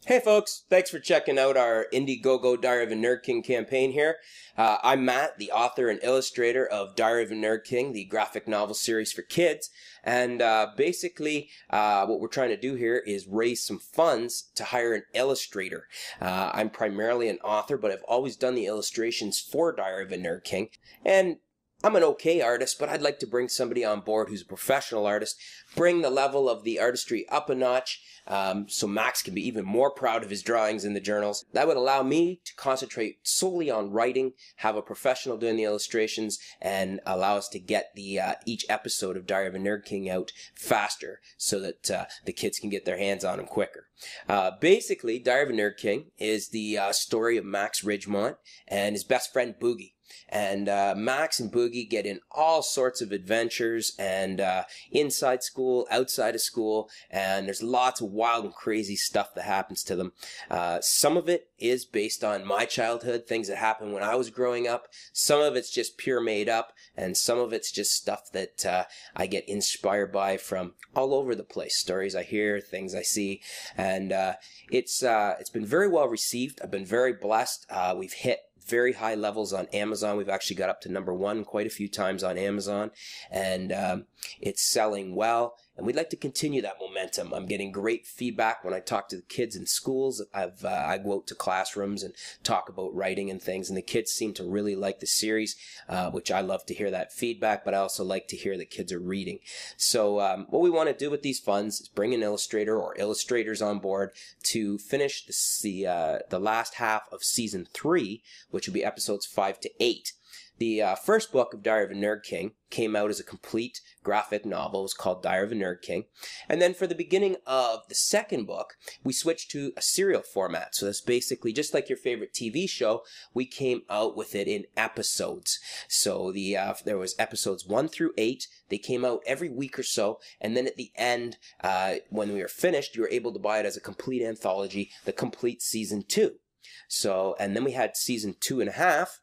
Hey folks, thanks for checking out our IndieGogo Diary of a Nerd King campaign here. I'm Matt, the author and illustrator of Diary of a Nerd King, the graphic novel series for kids. And basically, what we're trying to do here is raise some funds to hire an illustrator. I'm primarily an author, but I've always done the illustrations for Diary of a Nerd King. And I'm an okay artist, but I'd like to bring somebody on board who's a professional artist, bring the level of the artistry up a notch, so Max can be even more proud of his drawings in the journals. That would allow me to concentrate solely on writing, have a professional doing the illustrations, and allow us to get the each episode of Diary of a Nerd King out faster so that the kids can get their hands on them quicker. Basically, Diary of a Nerd King is the story of Max Ridgemont and his best friend Boogie. And Max and Boogie get in all sorts of adventures and inside school, outside of school, and there's lots of wild and crazy stuff that happens to them. Some of it is based on my childhood, things that happened when I was growing up. Some of it's just pure made up, and some of it's just stuff that I get inspired by from all over the place. Stories I hear, things I see, and it's been very well received. I've been very blessed. We've hit very high levels on Amazon. We've actually got up to #1 quite a few times on Amazon, and it's selling well, and we'd like to continue that momentum. I'm getting great feedback when I talk to the kids in schools. I go out to classrooms and talk about writing and things, and the kids seem to really like the series, which I love to hear that feedback, but I also like to hear that kids are reading. So what we want to do with these funds is bring an illustrator or illustrators on board to finish the last half of season 3, which will be episodes 5 to 8. The first book of Diary of a Nerd King came out as a complete graphic novel. It was called Diary of a Nerd King. And then for the beginning of the second book, we switched to a serial format. So that's basically just like your favorite TV show. We came out with it in episodes. So there was episodes 1 through 8. They came out every week or so. And then at the end, when we were finished, you were able to buy it as a complete anthology, the complete season 2. So, and then we had season 2.5,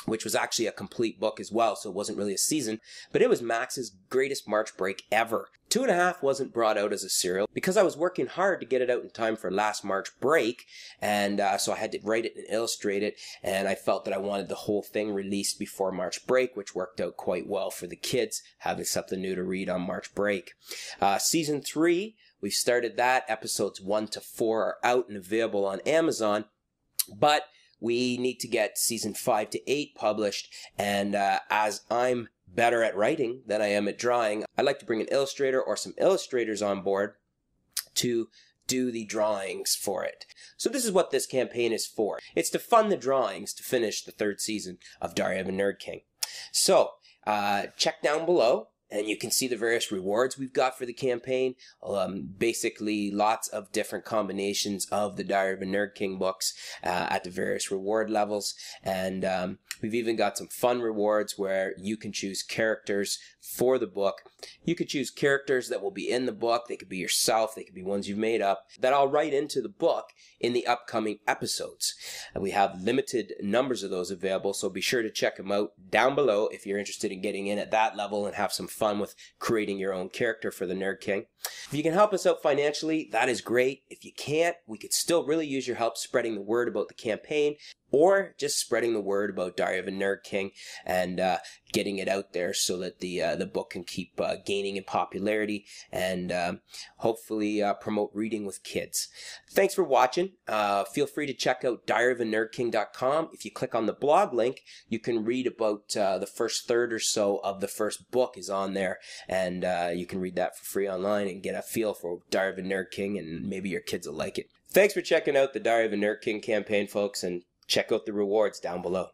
which was actually a complete book as well, so it wasn't really a season, but it was Max's greatest March break ever. 2.5 wasn't brought out as a serial because I was working hard to get it out in time for last March break, and so I had to write it and illustrate it, and I felt that I wanted the whole thing released before March break, which worked out quite well for the kids, having something new to read on March break. Season 3, we've started that. Episodes 1 to 4 are out and available on Amazon, but we need to get season 5 to 8 published, and as I'm better at writing than I am at drawing, I'd like to bring an illustrator or some illustrators on board to do the drawings for it. So this is what this campaign is for. It's to fund the drawings to finish the 3rd season of Diary of a Nerd King. So check down below, and you can see the various rewards we've got for the campaign. Basically, lots of different combinations of the Diary of a Nerd King books at the various reward levels. And we've even got some fun rewards where you can choose characters for the book. You could choose characters that will be in the book. They could be yourself. They could be ones you've made up that I'll write into the book in the upcoming episodes. And we have limited numbers of those available, so be sure to check them out down below if you're interested in getting in at that level and have some fun with creating your own character for the Nerd King. If you can help us out financially, that is great. If you can't, we could still really use your help spreading the word about the campaign, or just spreading the word about Diary of a Nerd King and getting it out there so that the book can keep gaining in popularity and hopefully promote reading with kids. Thanks for watching. Feel free to check out diaryofanerdking.com. If you click on the blog link, you can read about the first third or so of the first book is on there, and you can read that for free online and get a feel for Diary of a Nerd King, and maybe your kids will like it. Thanks for checking out the Diary of a Nerd King campaign, folks, and check out the rewards down below.